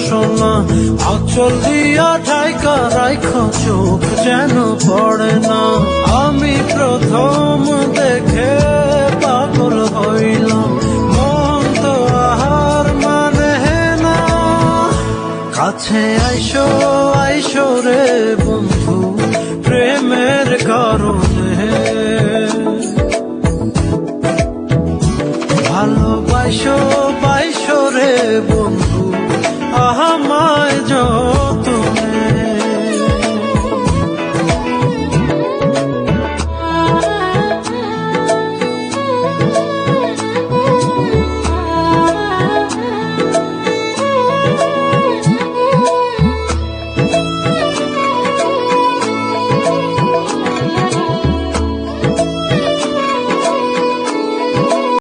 সোনা আঁচল দিয়া ঢাইকা রাইখা চোখ যেন পড়ে না। আমি প্রথম দেখে পাগল হইলাম, মন তো আহার মানে না। কাছে আইসো আইসো রে বন্ধু প্রেমের কারণে, ভালোবাসো বাইসো রে বন্ধু আমায়